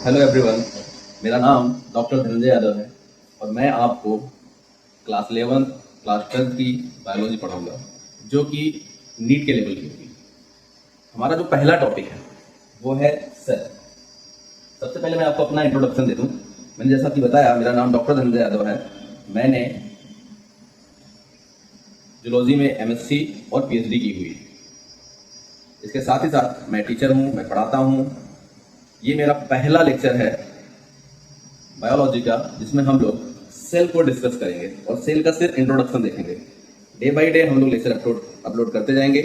Hello everyone, मेरा नाम doctor Dhananjay Yadav है और मैं आपको क्लास 11 क्लास 12 की बायोलॉजी पढ़ाऊंगा जो कि नीट के लेवल की होगी। हमारा जो पहला टॉपिक है वो है सेल। सबसे पहले मैं आपको अपना इंट्रोडक्शन दे दूं। मैंने जैसा कि बताया, मेरा नाम डॉक्टर धनंजय यादव है। मैंने जूलॉजी में एमएससी और पीएचडी की हुई। इसके साथ ही साथ मैं टीचर हूँ, मैं पढ़ाता हूँ। ये मेरा पहला लेक्चर है बायोलॉजी का जिसमें हम लोग सेल को डिस्कस करेंगे और सेल का सिर्फ इंट्रोडक्शन देखेंगे। डे बाय डे हम लोग लेक्चर अपलोड करते जाएंगे।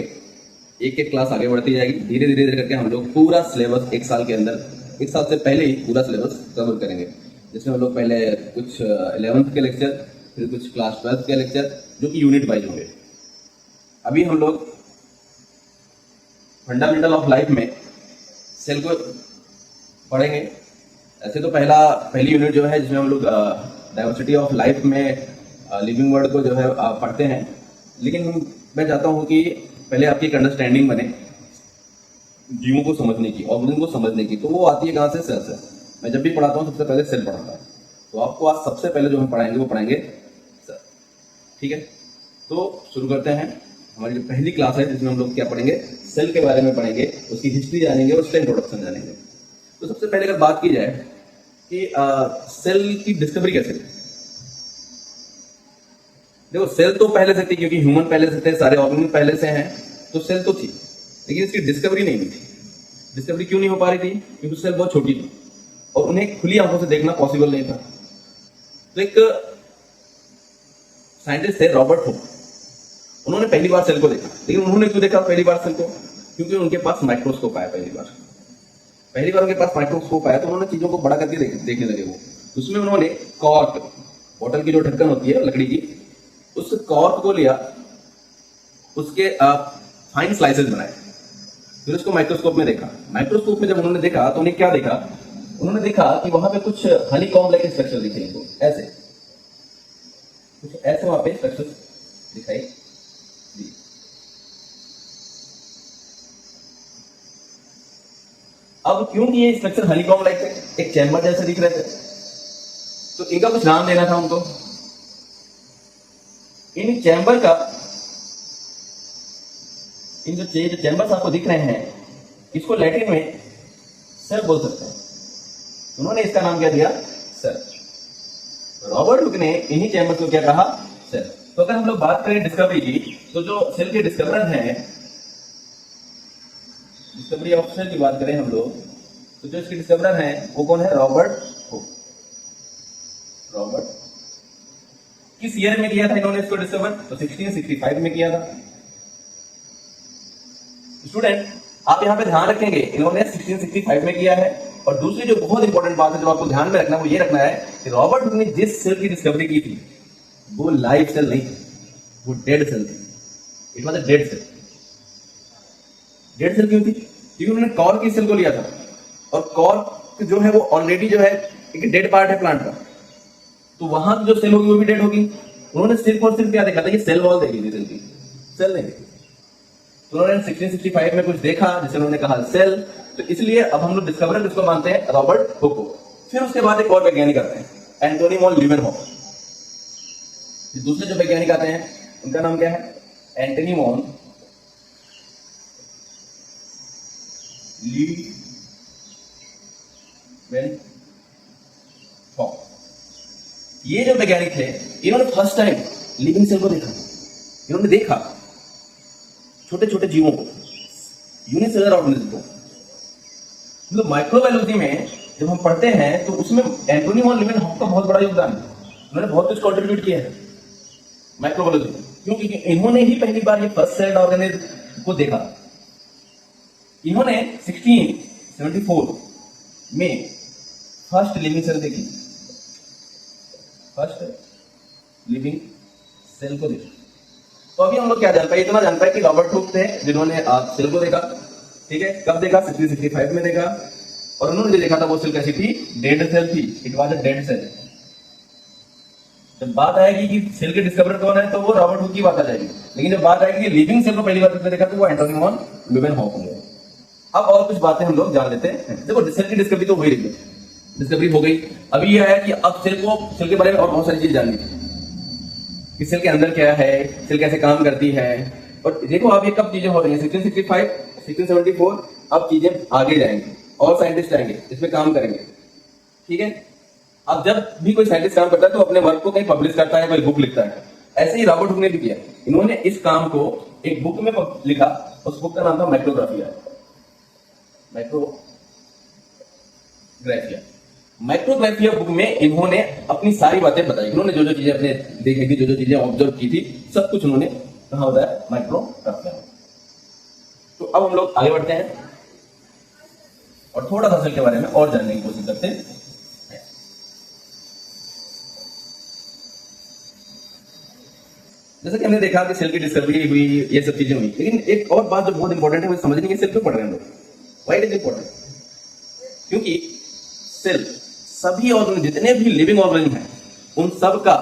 एक एक क्लास आगे बढ़ती जाएगी। धीरे धीरे करके हम लोग पूरा सिलेबस एक साल के अंदर, एक साल से पहले ही पूरा सिलेबस कवर करेंगे, जिसमें हम लोग पहले कुछ 11th के लेक्चर, फिर कुछ क्लास 12th के लेक्चर जो कि यूनिट वाइज होंगे। अभी हम लोग फंडामेंटल ऑफ लाइफ में सेल को पढ़ेंगे। ऐसे तो पहली यूनिट जो है जिसमें हम लोग डाइवर्सिटी ऑफ लाइफ में लिविंग वर्ड को जो है पढ़ते हैं, लेकिन मैं चाहता हूँ कि पहले आपकी एक अंडरस्टैंडिंग बने जीवों को समझने की, ऑर्गेनिज्म को समझने की। तो वो आती है कहाँ से? सेल से। मैं जब भी पढ़ाता हूँ सबसे पहले सेल पढ़ाता हूँ। तो आपको आज सबसे पहले जो हम पढ़ाएंगे वो पढ़ाएंगे सेल। ठीक है, तो शुरू करते हैं। हमारी जो पहली क्लास है जिसमें हम लोग क्या पढ़ेंगे? सेल के बारे में पढ़ेंगे, उसकी हिस्ट्री जानेंगे और उसका इंट्रोडक्शन जानेंगे। तो सबसे पहले अगर बात की जाए कि सेल की डिस्कवरी कैसे हुई। देखो, सेल तो पहले से थी क्योंकि ह्यूमन पहले से थे, सारे ऑर्गेनिज्म पहले से हैं, तो सेल तो थी, लेकिन इसकी डिस्कवरी नहीं हुई थी। डिस्कवरी क्यों नहीं हो पा रही थी? क्योंकि सेल बहुत छोटी थी और उन्हें खुली आंखों से देखना पॉसिबल नहीं था। तो एक साइंटिस्ट थे रॉबर्ट हुक, उन्होंने पहली बार सेल को देखा। लेकिन उन्होंने क्यों देखा पहली बार सेल को? क्योंकि उनके पास माइक्रोस्कोप आया। पहली बार उनके पास माइक्रोस्कोप आया तो उन्होंने चीजों को बड़ा करके देखने लगे। वो उसमें उन्होंने कॉर्क, बोतल की जो ढक्कन होती है लकड़ी की, उस कॉर्क को लिया, उसके फाइन स्लाइसेस बनाए, फिर उसको माइक्रोस्कोप में देखा। माइक्रोस्कोप में जब उन्होंने देखा तो उन्हें क्या देखा? उन्होंने देखा कि वहां पे कुछ हनीकॉम्ब लाइक स्ट्रक्चर दिखे इनको, ऐसे कुछ ऐसे वहां पे स्ट्रक्चर दिखाई दी। अब क्योंकि ये स्ट्रक्चर हनीकॉम्ब लाइक थे, एक चैम्बर जैसे दिख रहे थे, तो इनका कुछ नाम देना था उनको। इन चैम्बर का, इन जो चैम्बर्स आपको दिख रहे हैं, इसको लैटिन में सेल बोल सकते हैं। उन्होंने इसका नाम क्या दिया? सेल। रॉबर्ट हुक ने इन्हीं चैम्बर्स को क्या कहा? सेल। तो अगर हम लोग बात करें डिस्कवरी की, तो जो सेल के डिस्कवरर हैं, डिस्कवरी ऑफ सेल की बात करें हम लोग, तो जो इसके डिस्कवरर हैं वो कौन है? Robert Hooke. रॉबर्ट किस ईयर में किया था इन्होंने इसको डिस्कवर? तो 1665 में किया था। स्टूडेंट, आप यहां पे ध्यान रखेंगे, इन्होंने 1665 में किया है। और दूसरी जो बहुत इंपॉर्टेंट बात है जो आपको ध्यान में रखना है वो ये रखना है कि रॉबर्ट हुक ने जिस सेल की डिस्कवरी की थी वो लाइव सेल नहीं थी, वो डेड सेल थी। It was a dead cell. Dead cell क्यों थी? क्योंकि उन्होंने कॉर्क की सेल को लिया था और कॉर्क जो है वो ऑलरेडी जो है एक डेड पार्ट है प्लांट का, तो वहां की जो सेल होगी वो भी डेड होगी। उन्होंने सिर्फ और सिर्फ क्या देखा था? ये सेल वॉल देखी थी, सेल की, सेल नहीं देखी। तो उन्होंने 1665 में कुछ देखा जिसे उन्होंने कहा सेल। तो इसलिए अब हम लोग डिस्कवरर किसको मानते हैं? रॉबर्ट हुक को। फिर उसके बाद एक और वैज्ञानिक आते हैं, एंटोनी वॉन लीवेनहॉफ। दूसरे जो वैज्ञानिक आते हैं उनका नाम क्या है? Antonie van Leeuwenhoek. ये जो वैज्ञानिक थे, इन्होंने फर्स्ट टाइम लिविंग सेल को देखा। इन्होंने देखा छोटे छोटे जीवों को, यूनिसेलुलर ऑर्गेनिज्म को। मतलब माइक्रोबायोलॉजी में जब हम पढ़ते हैं तो उसमें एंटोनी वॉन लीवेनहॉफ का बहुत बड़ा योगदान है। उन्होंने बहुत कुछ कंट्रीब्यूट किया है माइक्रोबायोलॉजी में, क्योंकि इन्होंने ही पहली बार ये फर्स्ट सेल्ड ऑर्गेनिज्म को देखा। इन्होंने 1674 में फर्स्ट लिविंग सेल देखी, फर्स्ट लिविंग सेल को देखा। तो अभी हम लोग क्या जान पाए? इतना जान पाए कि रॉबर्ट हुक थे जिन्होंने सेल को देखा। ठीक है, कब देखा? 1665 में देखा। और उन्होंने जो देखा था वो सेल कैसी थी? डेड सेल थी। It was a dead cell. जब बात आएगी कि सेल के डिस्कवरर कौन है तो वो रॉबर्ट हुक की बात आ जाएगी, लेकिन जब बात आएगी कि लिविंग सेल को पहली बार किसने देखा तो वो एंटोनी वॉन लीवेनहॉफ होंगे। अब और कुछ बातें हम लोग जान लेते हैं। देखो, सेल की डिस्कवरी तो हो ही रही है, डिस्कवरी हो गई। अभी यह है कि अब सेल के बारे में और बहुत सारी चीज जाननी थी कि सेल के अंदर क्या है, सेल कैसे काम करती है। और देखो अब ये कब चीजें हो रही है, 1665 1674, अब चीजें आगे जाएंगी और साइंटिस्ट आएंगे इसमें काम करेंगे, ठीक है। अब जब भी कोई साइंटिस्ट काम करता है तो अपने वर्क को कहीं पब्लिश करता है, कोई बुक लिखता है। ऐसे ही रॉबर्ट हुक ने भी किया। इन्होंने इस काम को एक बुक में लिखा, उस बुक का नाम था माइक्रोग्राफिया। माइक्रोग्राफिया माइक्रोग्राफिया बुक में इन्होंने अपनी सारी बातें बताई। इन्होंने जो जो चीजें अपने देखी थी, जो जो चीजें ऑब्जर्व की थी, सब कुछ उन्होंने कहा बताया माइक्रोग्राफिया। तो अब हम लोग आगे बढ़ते हैं और थोड़ा सा सेल के बारे में और जानने की कोशिश करते हैं। जैसे कि हमने देखा कि सेल की डिस्कवरी हुई, ये सब चीजें हुई, लेकिन एक और बात जो बहुत इंपॉर्टेंट है वो समझने की, सेल क्यों पढ़ रहे हैं हम लोग, व्हाई इट इज इंपॉर्टेंट। क्योंकि सेल सभी ऑर्गेनिज्म, जितने भी लिविंग ऑर्गेनिज्म हैं, उन सब का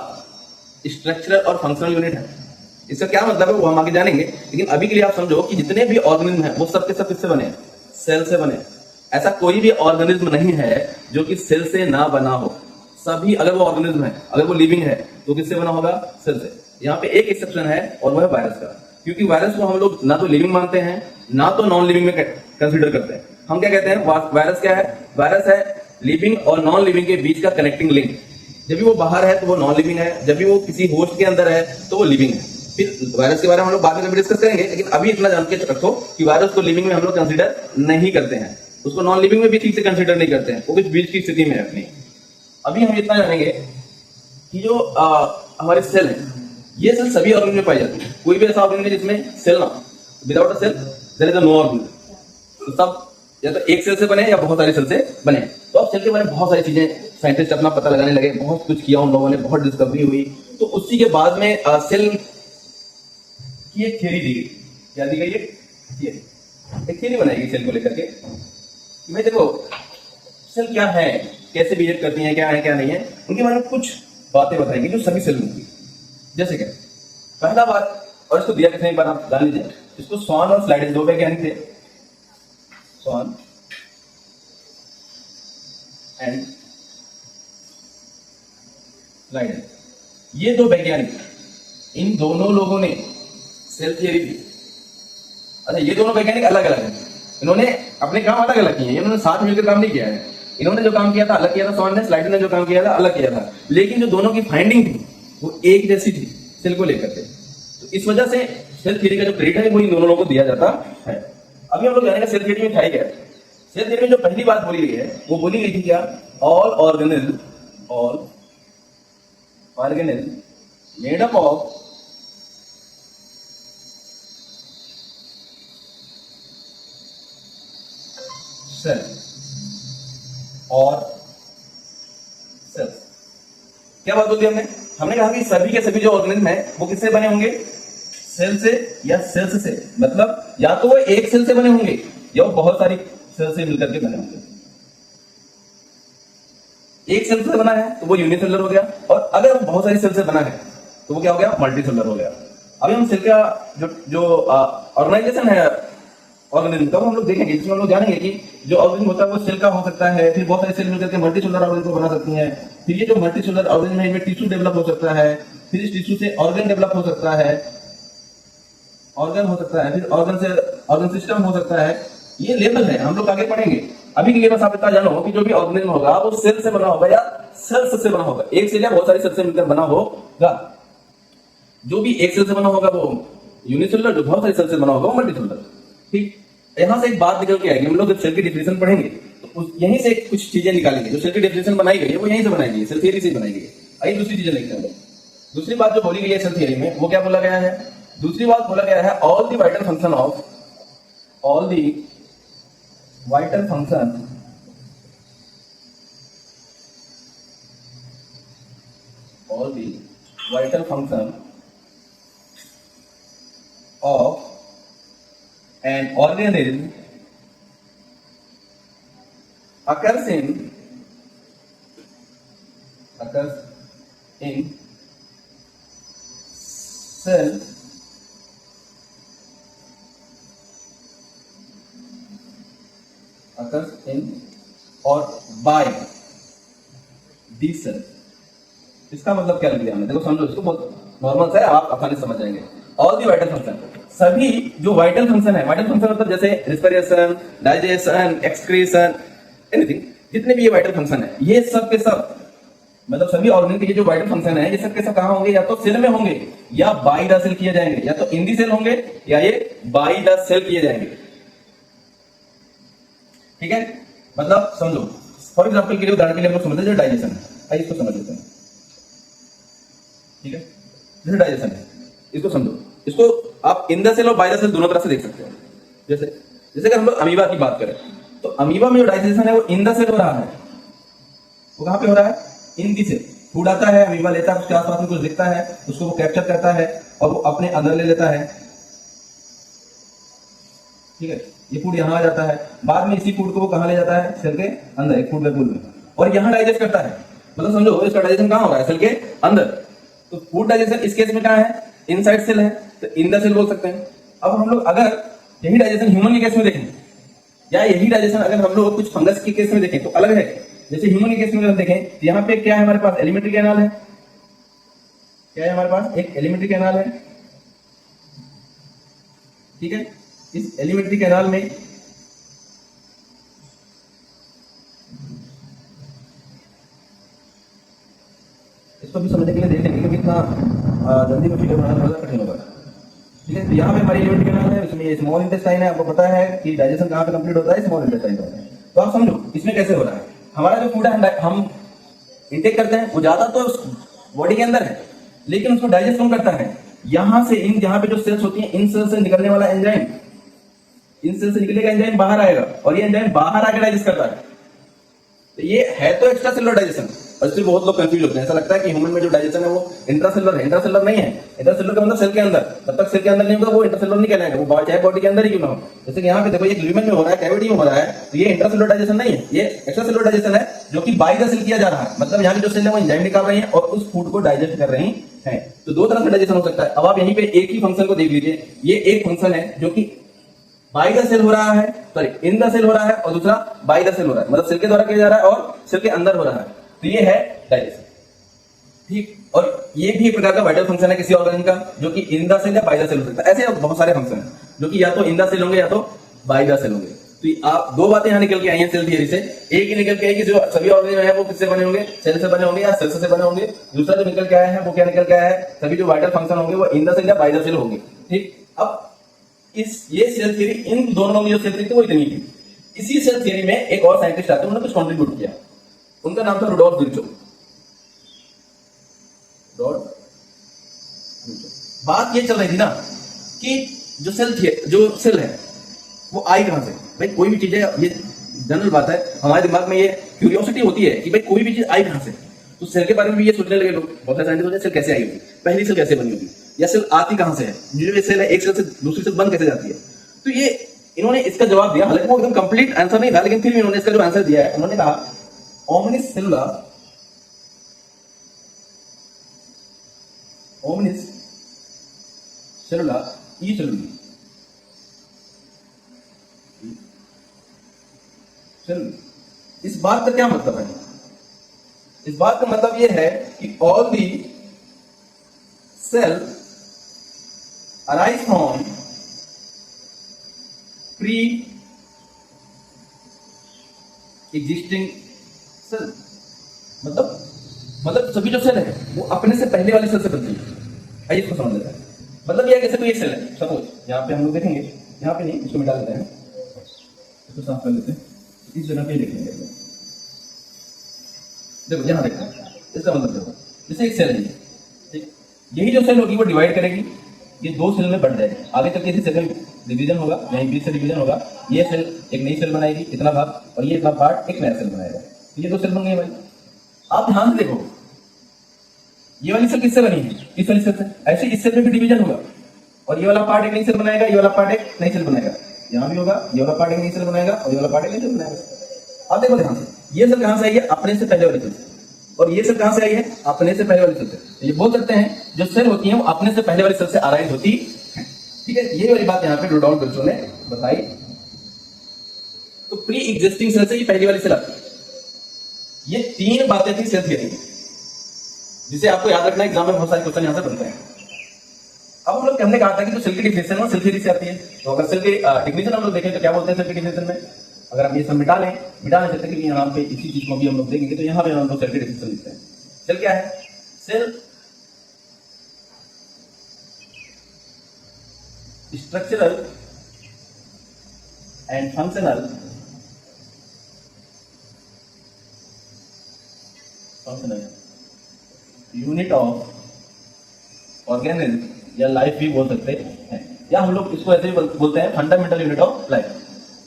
स्ट्रक्चरल और फंक्शनल यूनिट है। इसका क्या मतलब है वो हम आगे जानेंगे, लेकिन अभी के लिए आप समझो कि जितने भी ऑर्गेनिज्म हैं वो सब के सब किससे बने हैं, सेल से बने। ऐसा कोई भी ऑर्गेनिज्म नहीं है जो कि सेल से ना बना हो। सभी, अगर वो ऑर्गेनिज्म है, अगर वो लिविंग है, तो किससे बना होगा, सेल से। यहाँ पे एक एक्सेप्शन है और वो है वायरस का, क्योंकि वायरस को हम लोग ना तो लिविंग मानते हैं ना तो नॉन लिविंग में कंसीडर करते हैं। हम क्या कहते हैं, वायरस क्या है, वायरस है लिविंग और नॉन लिविंग के बीच का कनेक्टिंग लिंक। जब भी वो बाहर है तो वो नॉन लिविंग है, जब भी वो किसी होस्ट के अंदर है तो वो लिविंग है। फिर वायरस के बारे में हम लोग बाद में कभी डिस्कस करेंगे, लेकिन अभी इतना जान के रखो कि वायरस को लिविंग में हम लोग कंसीडर नहीं करते हैं, उसको नॉन लिविंग में भी ठीक से कंसीडर नहीं करते हैं, वो कुछ बीच की स्थिति में है अपनी। अभी हम इतना जानेंगे कि जो हमारे सेल है, ये सेल सभी ऑर्गेनिज्म में पाई जाती है। कोई भी ऐसा ऑर्गेनिज्म है जिसमें सेल ना, without a cell there is no organism. तो सब या तो एक सेल से बने या बहुत सारे सेल से बने। तो अब सेल के बारे में बहुत सारी चीजें साइंटिस्ट अपना पता लगाने लगे, बहुत कुछ किया उन लोगों ने, बहुत डिस्कवरी हुई। तो उसी के बाद में सेल की एक थियरी दी गई। क्या दी गई, एक थियरी बनाई गई सेल को लेकर के। मैं देखो सेल क्या है, कैसे बिहेव करती हैं, क्या है क्या नहीं है, उनके बारे में कुछ बातें बताई गई जो सभी सेल में थी। जैसे क्या, पहला बात, और इसको दिया किसने, एक बार आप जान लीजिए, इसको स्वान और स्लाइडेन दो वैज्ञानिक थे, स्वान एंड स्लाइडेन। ये दो वैज्ञानिक, इन दोनों लोगों ने सेल थियरी दी। अच्छा, ये दोनों वैज्ञानिक अलग अलग हैं, इन्होंने अपने काम अलग अलग किए हैं, इन्होंने साथ मिलकर काम नहीं किया है। इन्होंने जो काम किया था अलग किया था स्वान ने, स्लाइडेन ने जो काम किया था अलग किया था, लेकिन जो दोनों की फाइंडिंग थी वो एक जैसी थी सेल को लेकर के। तो इस वजह से सेल थ्योरी का जो क्रेडिट है वो इन दोनों लोगों को दिया जाता है। अभी हम लोग जानेंगे सेल थ्योरी में क्या है। सेल थ्योरी में जो पहली बात बोली गई है वो बोली गई थी क्या, all organism made up of cell और सेल्स। क्या बात बोली हमने कहा कि सभी के सभी जो ऑर्गेनिज्म है वो किससे बने होंगे, सेल से या सेल्स से। मतलब या तो वो एक सेल से बने होंगे या वो बहुत सारी सेल से मिलकर के बने होंगे। एक सेल से बना है तो वो यूनिसेलुलर हो गया, और अगर वो बहुत सारी सेल से बना है तो वो क्या हो गया, मल्टीसेलुलर हो गया। अभी हम सेल का जो ऑर्गेनाइजेशन है ऑर्गेनिज्म का, वो हम लोग देखेंगे, जिसमें हम लोग जानेंगे कि जो ऑर्गेनिज्म होता है वो सेल का हो सकता है, फिर बहुत सारे सेल मिलकर के मल्टीसेलुलर ऑर्गेनिज्म को बना सकती हैं। फिर ये जो मल्टीसेलुलर ऑर्गेनिज्म है इनमें टिश्यू डेवलप हो सकता है, फिर इस टिश्यू से ऑर्गन डेवलप हो सकता है, फिर ऑर्गन से ऑर्गन सिस्टम हो सकता है। ये लेवल है, हम लोग आगे पढ़ेंगे। अभी के लिए बस आप इतना जानो कि जो भी ऑर्गेनिज्म होगा वो सेल से बना होगा या सेल्स से बना होगा। एक सेल या बहुत सारी सेल से मिलकर बना होगा। जो भी एक सेल से बना होगा वो यूनिसेलुलर, जो बहुत सारी सेल से बना होगा वो मल्टीसेलुलर। ठीक, यहां से एक बात निकल के आएगी, हम लोग जब सेल की डेफिनेशन पढ़ेंगे तो यहीं से कुछ चीजें निकालेंगे। जो सेल की डेफिनेशन बनाई गई है वो यहीं से बनाई गई है, सेल थियरी से बनाई गई है। आइए दूसरी चीजें देखते हैं। दूसरी बात जो बोली गई है सेल थियरी में वो क्या बोला गया है, दूसरी बात बोला गया है all the vital function of all the vital function of an organism occurs in cell occurs in or by this cell. इसका मतलब क्या लिख दिया हमने, देखो समझो इसको, बहुत नॉर्मल सा है, आप आसानी से समझ जाएंगे। ऑल दी वाइटल फंक्शन, सभी जो वाइटल फंक्शन है, वाइटल फंक्शन मतलब जैसे रिस्पिरेशन, डाइजेशन, एक्सक्रीशन, एनीथिंग, जितने भी ये वाइटल फंक्शन है, ये सब के सब, मतलब सभी ऑर्गेन के ये जो वाइटल फंक्शन है, ये सब के सब कहां होंगे, या तो सेल में होंगे या बाय द सेल किए जाएंगे, या तो इन दी सेल होंगे या ये बाय द सेल किए जाएंगे। ठीक है, मतलब समझो, फॉर एग्जांपल के लिए, उदाहरण के लिए हम लोग समझते हैं जो डाइजेशन है, आइए इसको समझ लेते हैं। ठीक है, जैसे डाइजेशन है, इसको समझो, इसको आप इन द सेल और बाय द सेल दोनों तरह से देख सकते हो। जैसे जैसे अगर हम लोग अमीबा की बात करें, तो अमीबा में जो डाइजेशन है वो इन द सेल हो रहा है। वो कहां पे हो रहा है, इन दी सेल। फूड आता है, अमीबा लेता है, उसके आसपास में कुछ दिखता है, उसको वो कैप्चर करता है और वो अपने अंदर ले लेता है। ठीक है, ये फूड यहाँ आ जाता है, बाद में इसी फूड को वो कहां ले जाता है, सेल के अंदर, एक फूड वेबुल में, और यहाँ डाइजेस्ट करता है। मतलब समझो इसका डाइजेशन कहां हो रहा है, सेल के अंदर। तो फूड डाइजेशन इस केस में कहां है, इनसाइड सेल है, तो इन द सेल बोल सकते हैं। अब हम लोग अगर यही डाइजेशन ह्यूमन के केस में देखें, या यही डाइजेशन अगर हम लोग कुछ फंगस के केस में देखें तो अलग है। जैसे ह्यूमन के केस में हम देखें, तो यहाँ पे क्या है हमारे पास, एलिमेंट्री कैनाल है। क्या है हमारे पास, एक एलिमेंट्री कैनाल है। ठीक है, इस एलिमेंट्री कैनाल में इसको भी समझने के लिए देखेंगे क्योंकि इतना जल्दी में वीडियो बनाना थोड़ा कठिन होगा। ठीक है, तो यहाँ पे हमारी एलिमेंट्री कैनाल है, इसमें स्मॉल इंटेस्टाइन है। आपको पता है कि डाइजेशन कहाँ पे कंप्लीट होता है, स्मॉल इंटेस्टाइन होता है। तो आप समझो इसमें कैसे हो रहा है, हमारा जो फूड है हम इंटेक करते हैं वो ज्यादा तो बॉडी के अंदर है, लेकिन उसको डाइजेस्ट कौन करता है, यहाँ से, इन जहाँ पे जो सेल्स होती हैं, इन सेल्स से निकलने वाला एंजाइम, इन सेल से निकलेगा एंजाइम, बाहर आएगा और ये एंजाइम बाहर आके डाइजेस्ट करता है। तो ये है तो एक्स्ट्रा सेलुलर डाइजेशन। और इसलिए बहुत लोग कंफ्यूज होते हैं, ऐसा लगता है कि ह्यूमन में जो डाइजेशन है वो इंट्रासेलुलर है। इंट्रासेलुलर नहीं है, इंट्रासेलुलर का मतलब सेल के अंदर। जब तक सेल के अंदर नहीं होगा वो इंट्रासेलुलर नहीं कहलाएगा, वो चाहे बॉडी के अंदर ही क्यों ना हो। जैसे कि यहाँ पे देखो ये ल्यूमेन में हो रहा है, कैविटी में हो रहा है, तो ये इंट्रासेलुलर डाइजेशन नहीं है, ये एक्स्ट्रा सेलुलर डाइजेशन है, जो कि बाय द सेल किया जा रहा है। मतलब यहाँ की जो सेल है वो एंजाइम निकाल रही है और उस फूड को डाइजेस्ट कर रही है। तो दो तरह से डाइजेशन हो सकता है। अब आप यहीं पे एक ही फंक्शन को देख लीजिए, ये एक फंक्शन है जो कि बाय द सेल हो रहा है, सॉरी इन द सेल हो रहा है, और दूसरा बाय द सेल हो रहा है, मतलब सेल के द्वारा किया जा रहा है और सेल के अंदर हो रहा है। तो ये है डाइजेशन। ठीक, और ये भी एक प्रकार का वाइटल फंक्शन है किसी ऑर्गेनिज्म का, जो कि इन द सेल या बाय द सेल हो सकता है। ऐसे बहुत सारे फंक्शन हैं जो कि या तो इन द सेल होंगे या तो बाय द सेल होंगे। तो आप दो बातें यहाँ निकल के आई हैं सेल थियरी से। एक ही निकल के आई कि जो सभी ऑर्गेनिज्म है वो किससे बने होंगे, सेल से बने होंगे या सेल से बने होंगे। दूसरा जो निकल के आया है वो क्या निकल के आया है, सभी जो वाइटल फंक्शन होंगे वो इन द सेल या बाय द सेल होंगे। ठीक, अब ये सेल थियरी, इन दोनों में जो सेल थियरी थी वो इतनी थी। इसी सेल थियरी में एक और साइंटिस्ट आते हैं, उन्होंने कुछ कंट्रीब्यूट किया, उनका नाम था रुडोल्फ विर्चो। बात ये चल रही थी ना कि जो सेल है वो आई कहां से। भाई कोई भी चीज है, ये जनरल बात है, हमारे दिमाग में ये क्यूरियोसिटी होती है कि भाई कोई भी चीज आई कहां से। तो सेल के बारे में भी ये सोचने लगे लोग, बहुत सारे साइंटिस्ट, सेल कैसे आई होगी, पहली सेल कैसे बनी होगी, या सेल आती कहां से है, जो ये सेल है एक सेल से दूसरी सेल बन कैसे जाती है। तो ये इन्होंने इसका जवाब दिया, हालांकि वो एकदम कंप्लीट आंसर नहीं था, लेकिन फिर भी इन्होंने इसका जो आंसर दिया है, उन्होंने कहा ओमनिस सेलुला, ओमनिस सेलुला ई सेलुली, इस बात का क्या मतलब है, इस बात का मतलब यह है कि all the cell arise from pre existing cell. मतलब सभी जो सेल है वो अपने से पहले वाली सेल से बनती है। आइए इसको समझ लेते हैं। मतलब यह कैसे कोई एक सेल है, सपोज यहाँ पे हम लोग देखेंगे, यहाँ पे नहीं, इसको मिटा देते हैं, इसको साफ कर लेते हैं, इस जगह पे देखेंगे। देखो यहाँ देखो, इसका मतलब देखो, जैसे एक सेल है, ठीक, यही जो सेल होगी वो डिवाइड करेगी, ये दो सेल में बढ़ जाएगी, आगे तक इसी सेल में डिवीजन होगा, यहीं बीच से डिवीजन होगा, ये सेल एक नई सेल बनाएगी इतना भाग, और ये इतना पार्ट एक नया सेल बनाएगा। तो ये दो सेल बन गई भाई। आप ध्यान से देखो, ये वाली सेल किससे बनी है, इस वाली सेल से। ऐसे इस सेल में भी डिवीजन होगा, और ये वाला पार्ट एक नई सेल बनाएगा, ये वाला पार्ट एक नई सेल बनाएगा, यहाँ भी होगा, ये वाला पार्ट एक नई सेल बनाएगा और ये वाला पार्ट एक नई सेल बनाएगा। अब देखो ध्यान से, ये सेल कहां से आई है, अपने से पहले वाली सेल से, और ये सेल कहां से आई है, अपने से पहले वाली सेल से। तो ये बोल सकते हैं जो सेल होती है वो अपने से पहले वाली सेल से अराइज होती है। ठीक है, ये वाली बात यहाँ पे रुडोल्फ विर्चो ने बताई। तो प्री एग्जिस्टिंग सेल से ये पहली वाली सेल आती है। ये 3 बातें थी सेल थियरी की, जिसे आपको याद रखना है, एग्जाम में बहुत सारे क्वेश्चन यहां से बनते हैं। अब हम लोग हमने कहा था कि जो सेल की डिफिनेशन है सेल थियरी से आती है। तो अगर सेल की डिफिनेशन हम लोग देखें तो क्या बोलते हैं सेल की डिफिनेशन में, अगर हम ये सब मिटा नहीं चाहते कि यहाँ पे इसी चीज को भी हम लोग देखेंगे, तो यहाँ पे हम लोग सेल की डिफिनेशन लिखते हैं। सेल क्या है? Cell structural and functional unit of organism या लाइफ भी बोल सकते हैं, या हम लोग इसको ऐसे भी बोलते हैं फंडामेंटल यूनिट ऑफ लाइफ।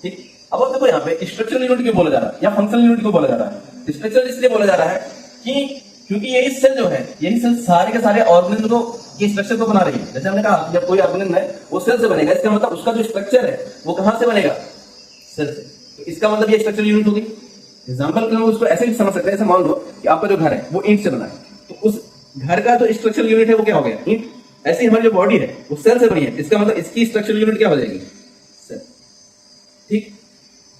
ठीक, अब देखो यहाँ पे स्ट्रक्चरल यूनिट क्यों बोला जा रहा है या फंक्शनल यूनिट क्यों बोला जा रहा है? स्ट्रक्चरल इसलिए बोला जा रहा है कि क्योंकि यही सेल जो है, यही सेल सारे के सारे ऑर्गेनिज्म को के स्ट्रक्चर को बना रही है। जैसे हमने कहा जब कोई ऑर्गेनिज्म है वो सेल से बनेगा, इसका मतलब उसका जो स्ट्रक्चर है वो कहां से बनेगा? सेल से। तो इसका मतलब ये स्ट्रक्चरल यूनिट होगी। एग्जाम्पल के लिए उसको ऐसे भी समझ सकते हैं, ऐसे मान लो कि आपका जो घर है वो ईंट से बना है, तो उस घर का जो स्ट्रक्चरल यूनिट है वो क्या हो गया? ईंट। ऐसे ही हमारी जो बॉडी है वो सेल से बनी है, इसका मतलब इसकी स्ट्रक्चरल यूनिट क्या हो जाएगी? सेल। ठीक,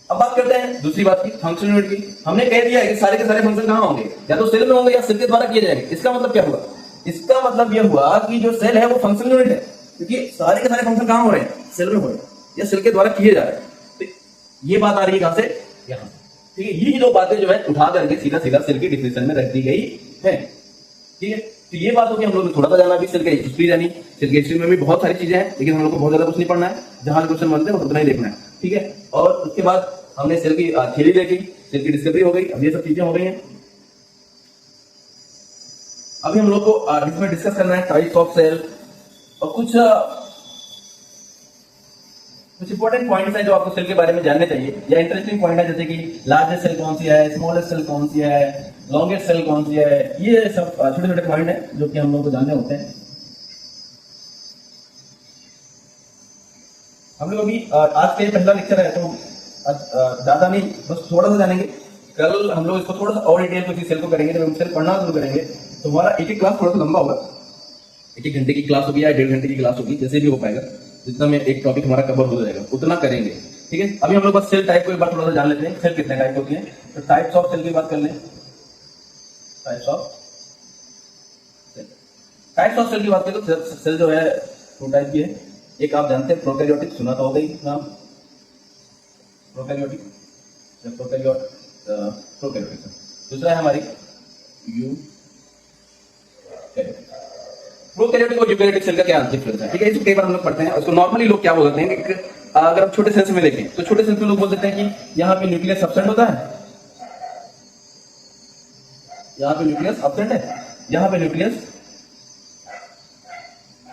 अब बात करते हैं दूसरी बात की, फंक्शनल यूनिट की। हमने कह दिया है कि सारे के सारे फंक्शन कहां होंगे? या तो सेल में होंगे या सेल के द्वारा किए जाएंगे। इसका मतलब क्या हुआ? इसका मतलब यह हुआ कि जो सेल है वो फंक्शनल यूनिट है, क्योंकि सारे के सारे फंक्शन कहां हो रहे हैं? सेल में हो रहे हैं या सेल के द्वारा किए जा रहे हैं। तो ये बात आ रही है कहां से? यहां। ठीक है, यही दो बातें जो है उठा करके सीधा सीधा सेल की डिफिनेशन में रख दी गई है। ठीक है, तो ये बात होगी। हम लोग थोड़ा सा जाना भी सेल की हिस्ट्री जानी, सेल की हिस्ट्री में भी बहुत सारी चीजें हैं, लेकिन हम लोग को बहुत ज्यादा कुछ नहीं पढ़ना है, जहां क्वेश्चन बनते हैं उतना ही देखना है। ठीक है, और उसके बाद हमने सेल की थ्योरी देखी, सेल की डिस्कवरी हो गई, अब ये सब चीजें हो गई हैं। अभी हम लोग को इसमें डिस्कस करना है टाइप्स ऑफ सेल और कुछ इंपॉर्टेंट पॉइंट्स हैं जो आपको सेल के बारे में जानने चाहिए, या इंटरेस्टिंग पॉइंट है, जैसे कि लार्जेस्ट सेल कौन सी है, स्मॉलेस्ट सेल कौन सी है, लॉन्गेस्ट सेल कौन सी है। ये सब छोटे छोटे पॉइंट है जो कि हम लोग को जानने होते हैं। हम लोग अभी आज का ये पहला लेक्चर है, तो ज्यादा नहीं, बस थोड़ा सा जानेंगे। कल हम लोग इसको थोड़ा सा और डिटेल किसी सेल को करेंगे, जब हम सेल पढ़ना शुरू करेंगे तो हमारा एक क्लास थोड़ा सा लंबा होगा, 1 घंटे की क्लास होगी या 1.5 घंटे की क्लास होगी, जैसे भी हो पाएगा, जितना में एक टॉपिक हमारा कवर हो जाएगा उतना करेंगे। ठीक है, अभी हम लोग बस सेल टाइप को एक बार थोड़ा सा जान लेते हैं, सेल कितने टाइप होती है। तो टाइप्स ऑफ सेल की बात कर लें। टाइप्स ऑफ सेल की बात करें तो सेल जो है 2 टाइप की है। एक आप जानते हैं प्रोकैरियोटिक, सुना तो होगा ही नाम, प्रोकैरियोटिक। दूसरा है हमारी प्रोकैरियोटिक और यूकैरियोटिक सेल का क्या डिफरेंस है? ठीक है, इसको कई बार हम लोग पढ़ते हैं। उसको नॉर्मली लोग क्या बोलते हैं कि अगर हम छोटे सेल्स में देखें तो छोटे सेल्स में लोग बोल देते हैं कि यहाँ पे न्यूक्लियस एब्सेंट होता है, यहाँ पे न्यूक्लियस एब्सेंट है, यहाँ पे न्यूक्लियस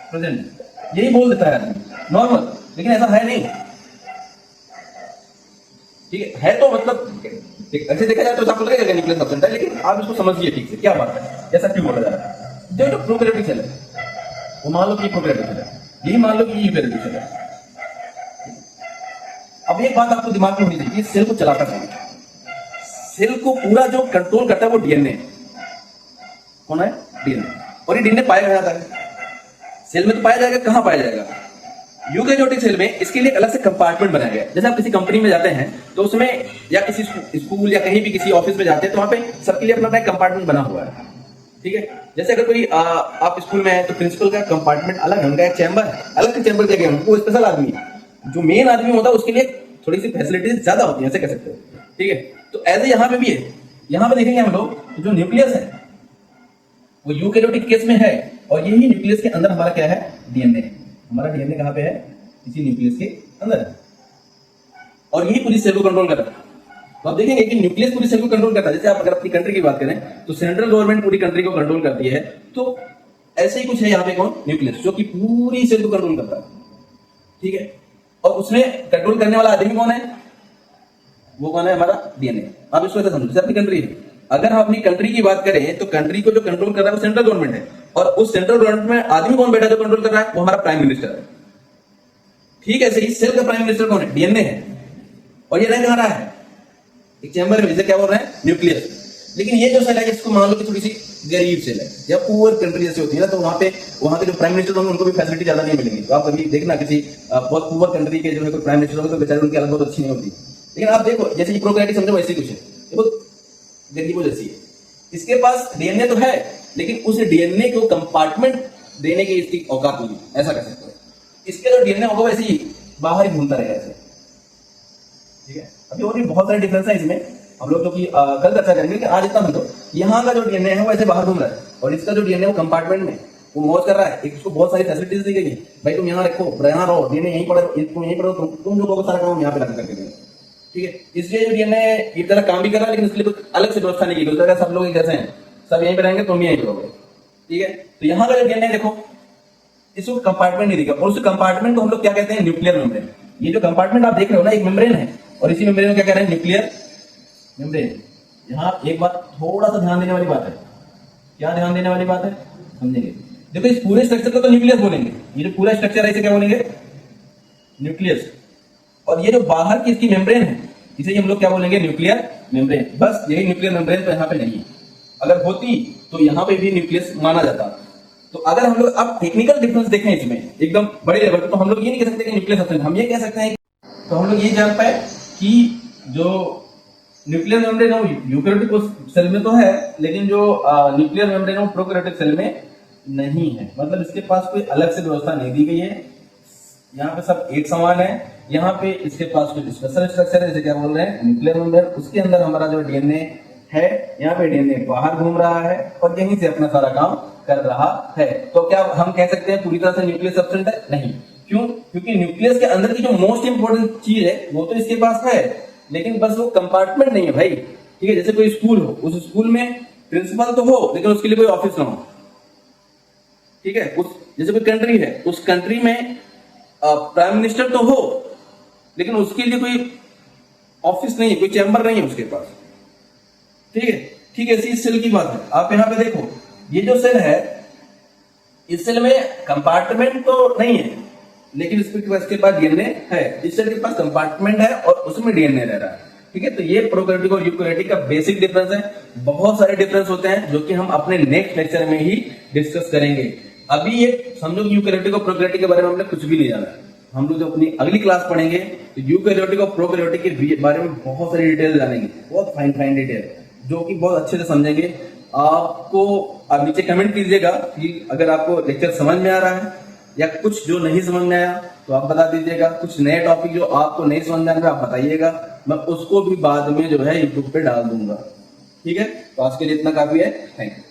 प्रेजेंट है, यही बोल देता है नॉर्मल, लेकिन ऐसा है नहीं। ठीक है तो मतलब ऐसे देखा जाए तो आपको लगेगा न्यूक्लियस एब्सेंट है, लेकिन आप इसको समझिए ठीक से क्या बात है, ऐसा क्यों बोला जा रहा है। जो प्रोकैरियोटिक सेल है वो मान लो कि प्रोकैरियोटिक सेल है, यही मान लो कि यूकैरियोटिक सेल है। अब एक बात आपको दिमाग में होनी चाहिए, सेल को चलाता कौन है? सेल को पूरा जो कंट्रोल करता है वो डीएनए। कौन है? डीएनए। और ये डीएनए पाया जाता है सेल में, तो पाया जाएगा कहां पाया जाएगा? यूकैरियोटिक सेल में इसके लिए अलग से कंपार्टमेंट बनाया गया है। जैसे आप किसी कंपनी में जाते हैं तो उसमें, या किसी स्कूल या कहीं भी किसी ऑफिस में जाते हैं तो वहां पे सबके लिए अपना कंपार्टमेंट बना हुआ है। ठीक है, जैसे अगर कोई आप स्कूल में है तो प्रिंसिपल का कंपार्टमेंट अलग है, उनका एक चैम्बर है, अलग से चैम्बर दिया गया है, वो स्पेशल आदमी है। जो मेन आदमी होता है उसके लिए थोड़ी सी फैसिलिटीज ज्यादा होती है, ऐसे कह सकते हो। ठीक है, तो ऐसे यहाँ पे भी है। यहाँ पे देखेंगे हम लोग जो न्यूक्लियस है वो यूकैरियोटिक केस में है, और यही न्यूक्लियस के अंदर हमारा क्या है? डीएनए। हमारा डीएनए कहाँ पे है? इसी न्यूक्लियस के अंदर है, और यही पूरी सेल को कंट्रोल कर रहा है। तो आप देखेंगे कि न्यूक्लियस पूरी सेल को कंट्रोल करता है। जैसे आप अगर अपनी कंट्री की बात करें तो सेंट्रल गवर्नमेंट पूरी कंट्री को कंट्रोल करती है, तो ऐसे ही कुछ है यहाँ पे कौन? न्यूक्लियस, जो कि पूरी सेल को कंट्रोल करता है। ठीक है, और उसमें कंट्रोल करने वाला आदमी कौन है? वो कौन है? हमारा डीएनए। आप इसको ऐसे समझो, जैसे अपनी कंट्री है, अगर हम अपनी कंट्री की बात करें तो कंट्री को जो कंट्रोल कर रहा है वो सेंट्रल गवर्नमेंट है, और उस सेंट्रल गवर्नमेंट में आदमी कौन बैठा जो कंट्रोल कर रहा है? वो हमारा प्राइम मिनिस्टर है। ठीक है, ऐसे ही सेल का प्राइम मिनिस्टर कौन है? डीएनए है, और ये रह कहां रहा है? एक चैम्बर में, जिसे क्या बोल रहे हैं? न्यूक्लियस। लेकिन ये जो सेल है इसको मान लो कि थोड़ी सी गरीब सेल है, या पुअर कंट्री जैसे होती है ना, तो वहां के जो प्राइम मिनिस्टर होंगे उनको भी फैसिलिटी ज्यादा नहीं मिलेगी। तो आप कभी देखना किसी बहुत पुअर कंट्री के जो है कोई प्राइम मिनिस्टर होगा तो बेचारे उनकी हालत बहुत अच्छी नहीं होती। लेकिन आप देखो जैसे कि प्रोकैरियोटिक समझो वैसे कुछ है। देखो गरीबों जैसी है। इसके पास डीएनए तो है, लेकिन उस डीएनए को कंपार्टमेंट देने की इसकी औकात नहीं है, ऐसा कह सकते हो। इसके जो डीएनए होगा वैसे ही बाहर ही घूमता रहेगा ऐसे, ठीक है। अभी और भी बहुत सारे डिफरेंस है इसमें, हम लोग जो कि कल चर्चा करेंगे। कि आज इतना समझो, यहाँ का जो डीएनए है वो ऐसे बाहर घूम रहा है, और इसका जो डीएनए वो कंपार्टमेंट में वो मौज कर रहा है। एक उसको बहुत सारी फैसिलिटीज दी गई, भाई तुम यहाँ रखो, यहाँ रहो, डीएनए यहीं पढ़ो, तुम यहीं पढ़ो, तुम जो लोगों सारा काम यहाँ पे लगा करके देंगे, ठीक है। इसलिए जो डीएनए एक तरह काम भी कर रहा है, लेकिन इसके लिए कुछ अलग से व्यवस्था नहीं की गई। सब लोग कैसे हैं, सब यहीं पे रहेंगे, तुम भी यहीं रहोगे, ठीक है। तो यहाँ का जो डीएनए देखो, इसको कंपार्टमेंट नहीं दिखा, और उस कंपार्टमेंट को हम लोग क्या कहते हैं, न्यूक्लियर मेम्ब्रेन। ये जो कंपार्टमेंट आप देख रहे हो ना, एक मेम्ब्रेन है, और इसी मेम्ब्रेन को क्या कह रहे हैं, न्यूक्लियर मेम्ब्रेन। यहाँ एक बात थोड़ा सा ध्यान देने वाली बात है। क्या ध्यान देने वाली बात है, समझेंगे। देखो इस पूरे स्ट्रक्चर को तो न्यूक्लियस बोलेंगे, ये जो पूरा स्ट्रक्चर है इसे क्या बोलेंगे, न्यूक्लियस। और ये जो बाहर की इसकी मेम्ब्रेन है, इसे हम लोग क्या बोलेंगे, न्यूक्लियर मेम्ब्रेन। बस यही न्यूक्लियर मेम्ब्रेन तो यहाँ पे नहीं है। अगर होती तो यहाँ पे भी न्यूक्लियस माना जाता। तो अगर हम लोग अब टेक्निकल डिफरेंस देखें इसमें एकदम बड़े लेवल पे, तो हम लोग ये नहीं कह सकते कि न्यूक्लियस सबसेंट, हम ये कह सकते हैं। तो हम लोग ये जान पाए कि जो न्यूक्लियर मेम्ब्रेन है वो यूकैरियोटिक सेल में तो है, लेकिन जो न्यूक्लियर मेम्ब्रेन है वो प्रोकैरियोटिक सेल में नहीं है। मतलब इसके पास कोई अलग से व्यवस्था नहीं दी गई है, यहाँ पे सब एक समान है। यहाँ पे इसके पास कुछ स्पेशल स्ट्रक्चर है, जैसे क्या बोल रहे हैं, न्यूक्लियर मेम्ब्रेन। उसके अंदर हमारा जो डीएनए है, यहाँ पे डीएनए बाहर घूम रहा है और यहीं से अपना सारा काम कर रहा है। तो क्या हम कह सकते हैं पूरी तरह से न्यूक्लियस सब्सटेंट है? नहीं। क्यों? क्योंकि न्यूक्लियस के अंदर की जो मोस्ट इंपोर्टेंट चीज है वो तो इसके पास है, लेकिन बस वो कंपार्टमेंट नहीं है भाई, ठीक है। जैसे कोई स्कूल हो, उस स्कूल में प्रिंसिपल तो हो, लेकिन उसके लिए कोई ऑफिस ना हो, ठीक है। उस जैसे कोई कंट्री है, उस कंट्री में प्राइम मिनिस्टर तो हो, लेकिन उसके लिए कोई ऑफिस नहीं है, कोई चैम्बर नहीं है उसके पास, ठीक है। ठीक है, इसी सेल की बात है। आप यहाँ पे देखो, ये जो सेल है, इस सेल में कंपार्टमेंट तो नहीं है, लेकिन इसके पास डीएनए है। इस सेल के पास कंपार्टमेंट है और उसमें डीएनए रह रहा है, ठीक है। तो ये प्रोकैरियोटिक और यूकैरियोटिक का बेसिक डिफरेंस है। बहुत सारे डिफरेंस होते हैं जो कि हम अपने नेक्स्ट लेक्चर में ही डिस्कस करेंगे। अभी ये समझो कि यूकैरियोटिक और प्रोकैरियोटिक के बारे में हमने कुछ भी नहीं जाना है। हम लोग जो अपनी अगली क्लास पढ़ेंगे तो यूकैरियोटिक और प्रोकैरियोटिक के बारे में बहुत सारी डिटेल जानेंगे, बहुत फाइन डिटेल, जो कि बहुत अच्छे से समझेंगे। आपको आप नीचे कमेंट कीजिएगा कि अगर आपको लेक्चर समझ में आ रहा है या कुछ जो नहीं समझ में आया तो आप बता दीजिएगा। कुछ नए टॉपिक जो आपको नहीं समझ में आएंगे आप बताइएगा, मैं उसको भी बाद में जो है यूट्यूब पे डाल दूंगा, ठीक है। तो आज के लिए इतना काफी है, थैंक यू।